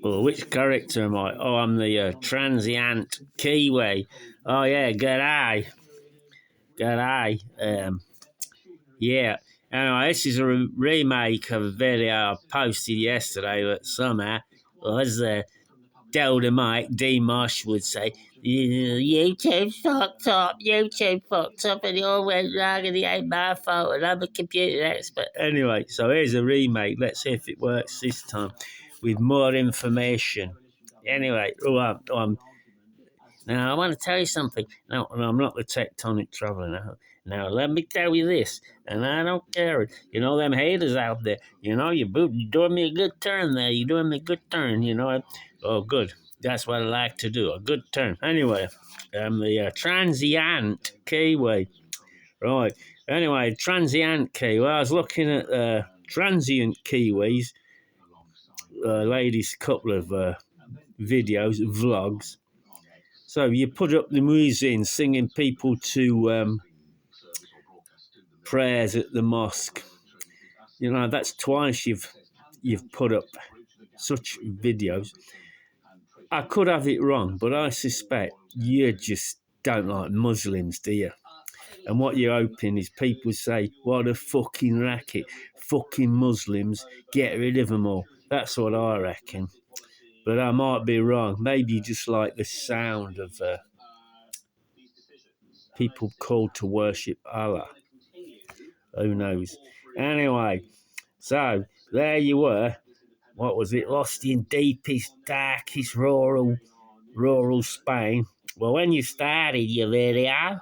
Well, which character am I? Oh, I'm the Transient Kiwi. Oh, yeah, g'day. G'day. Yeah. Anyway, this is a remake of a video I posted yesterday that somehow was Delta Mike, D. Mosh would say, YouTube fucked up, and it all went wrong, and it ain't my fault, and I'm a computer expert. Anyway, so here's a remake. Let's see if it works this time with more information. Anyway, now I want to tell you something. Now, I'm not the Tectonic traveller now. Now, let me tell you this, and I don't care. You know, them haters out there, you know, you're doing me a good turn there. You're doing me a good turn, you know. Oh, good. That's what I like to do, a good turn. Anyway, I'm the Transient Kiwi. Right. Anyway, Transient Kiwi. I was looking at Transient Kiwis, ladies' couple of videos, vlogs. So you put up the muezzin singing people to prayers at the mosque. You know, that's twice you've put up such videos. I could have it wrong, but I suspect you just don't like Muslims, do you? And what you're hoping is people say, what a fucking racket, fucking Muslims, get rid of them all. That's what I reckon. But I might be wrong. Maybe you just like the sound of people called to worship Allah. Who knows? Anyway, so there you were. What was it? Lost in deepest, darkest, rural Spain. Well, when you started your video,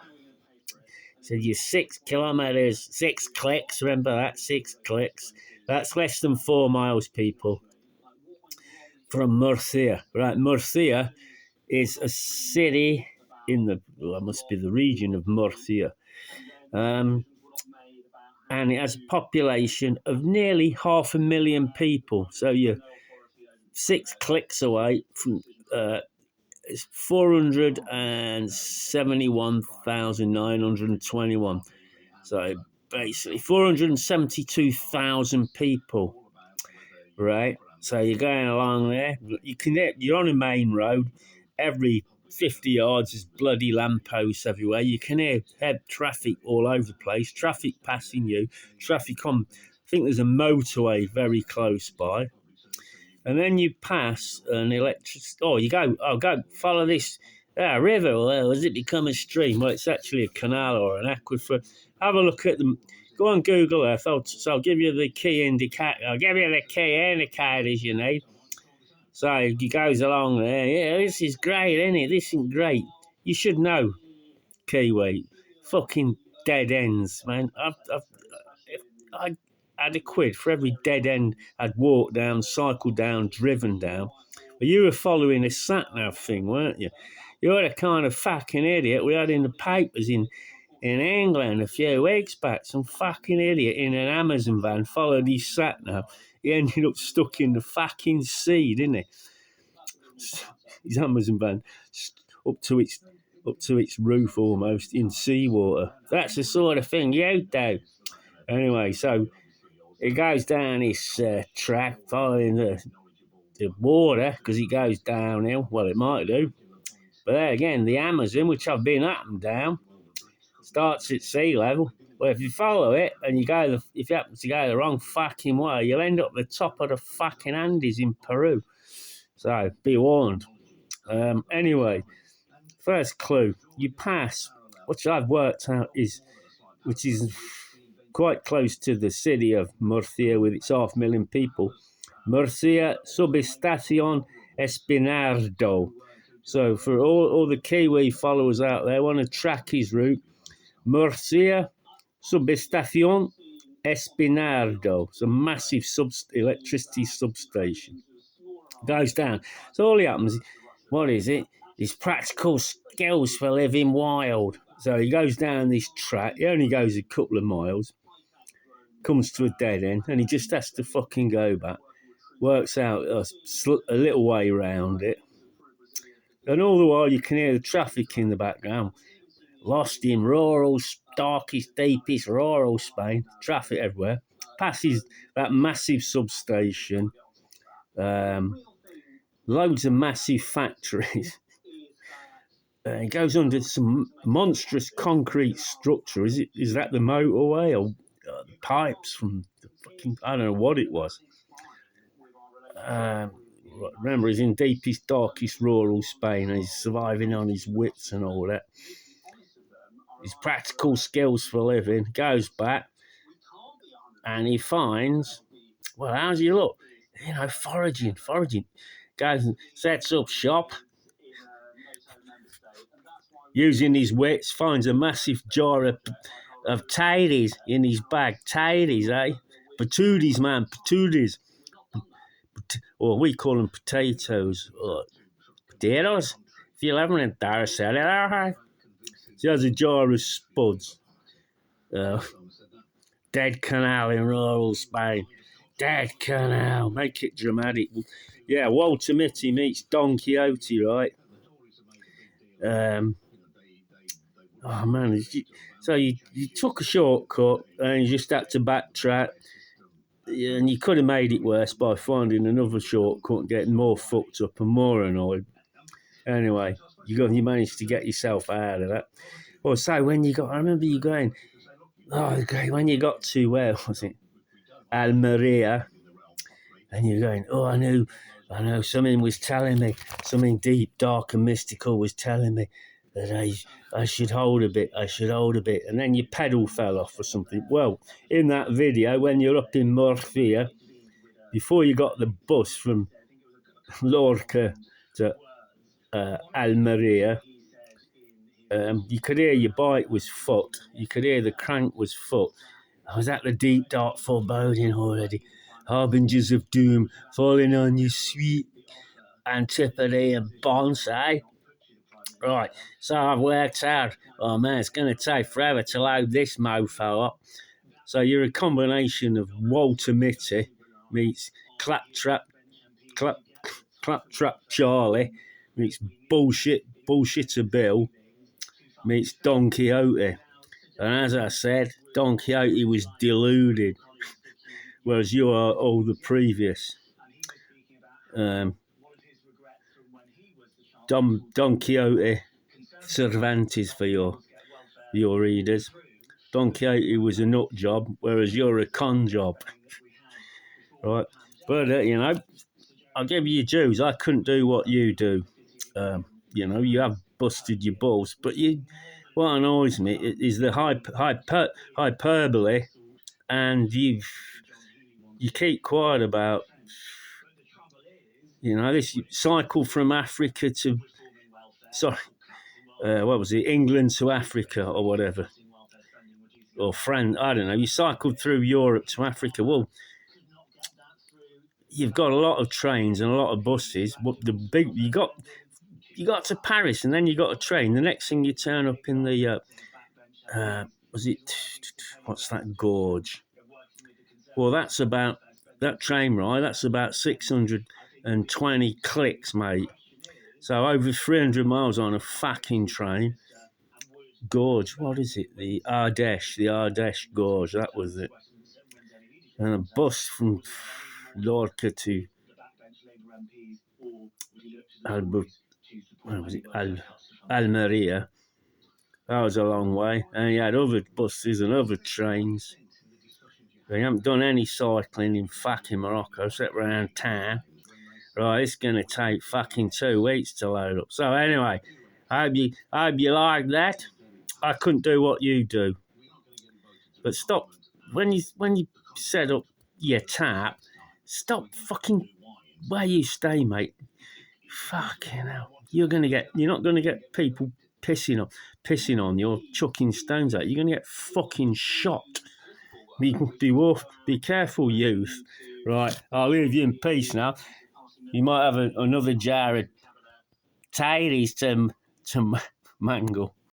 said you're 6 kilometres, 6 clicks. Remember that? 6 clicks. That's less than 4 miles, people, from Murcia. Right, Murcia is a city in the, well, it must be the region of Murcia. And it has a population of nearly 500,000 people. So you're 6 clicks away from it's 471,921. So basically 472,000 people, right? So you're going along there. You're on a main road. Every 50 yards is bloody lampposts everywhere. You can hear traffic all over the place. Traffic passing you. Traffic on. I think there's a motorway very close by. And then you pass an go follow this river. Well, has it become a stream? Well, it's actually a canal or an aquifer. Have a look at them. Go on Google Earth. I'll give you the key indicator. I'll give you the key indicators you need. So he goes along there. Yeah, this is great, isn't it? This isn't great. You should know, Kiwi. Fucking dead ends, man. I had a quid for every dead end I'd walked down, cycled down, driven down. But you were following a sat-nav thing, weren't you? You're the kind of fucking idiot we had in the papers in England a few weeks back. Some fucking idiot in an Amazon van followed his sat-nav. He ended up stuck in the fucking sea, didn't he? His Amazon van up to its roof almost in seawater. That's the sort of thing you do. Anyway, so it goes down this track following the water because it goes downhill. Well, it might do. But there again, the Amazon, which I've been up and down, starts at sea level. Well, if you follow it and if you happen to go the wrong fucking way, you'll end up at the top of the fucking Andes in Peru. So be warned. Anyway, first clue. You pass, which I've worked out which is quite close to the city of Murcia with its 500,000 people. Murcia Subestación Espinardo. So for all the Kiwi followers out there want to track his route, Murcia Subestación Espinardo. It's a massive electricity substation. Goes down. So all that happens, what is it? His practical skills for living wild. So he goes down this track. He only goes a couple of miles. Comes to a dead end, and he just has to fucking go back. Works out a little way around it. And all the while you can hear the traffic in the background. Lost in rural, darkest, deepest, rural Spain. Traffic everywhere. Passes that massive substation. loads of massive factories. It goes under some monstrous concrete structure. Is that the motorway or the pipes from the fucking? I don't know what it was. Remember, he's in deepest, darkest rural Spain, and he's surviving on his wits and all that. His practical skills for a living. Goes back, and he finds, well, how's he look? You know, foraging. Goes and sets up shop. Using his wits, finds a massive jar of tatties in his bag. Tatties, eh? Patooties, man, patooties. Or we call them potatoes. Or potatoes? If you'll have them in there, sell it, all right. He has a jar of spuds. Dead canal in rural Spain. Dead canal. Make it dramatic. Yeah, Walter Mitty meets Don Quixote, right? Oh man, so you took a shortcut and you just had to backtrack, and you could have made it worse by finding another shortcut and getting more fucked up and more annoyed. Anyway, you managed to get yourself out of that. Well, so when you got, I remember you going, oh, okay, when you got to, where was it? Almeria, and you're going, oh, I know, something was telling me, something deep, dark and mystical was telling me that I should hold a bit, and then your pedal fell off or something. Well, in that video, when you're up in Murcia, before you got the bus from Lorca to Almeria, you could hear your bike was fucked. You could hear the crank was fucked. I was at the deep, dark foreboding already. Harbingers of doom falling on you, sweet antipode and bonsai. Right, so I've worked out, oh man, it's going to take forever to load this mofo up. So you're a combination of Walter Mitty meets Claptrap Charlie meets Bullshitter Bill meets Don Quixote. And as I said, Don Quixote was deluded, whereas you are all the previous. Don Quixote Cervantes for your readers. Don Quixote was a nut job, whereas you're a con job. Right? But, I'll give you your dues. I couldn't do what you do. You have busted your balls, but what annoys me is the hyperbole, and you keep quiet about, this cycle from Africa to, what was it, England to Africa or whatever, or France, I don't know. You cycled through Europe to Africa. Well, you've got a lot of trains and a lot of buses. But you got to Paris, and then you got a train. The next thing you turn up in the what's that gorge? Well, that train ride. That's about 620 clicks, mate. So over 300 miles on a fucking train. Gorge, what is it? The Ardèche Gorge, that was it. And a bus from Lorca to Almeria. That was a long way. And you had other buses and other trains. They haven't done any cycling in fucking Morocco, except around town. Right, it's going to take fucking 2 weeks to load up. So anyway, I hope you like that. I couldn't do what you do. But stop, when you set up your tap, stop fucking where you stay, mate. Fucking hell. You're not gonna get people pissing on you or chucking stones at you. You're gonna get fucking shot. Be careful, youth. Right, I'll leave you in peace now. You might have another jar of tatties to mangle.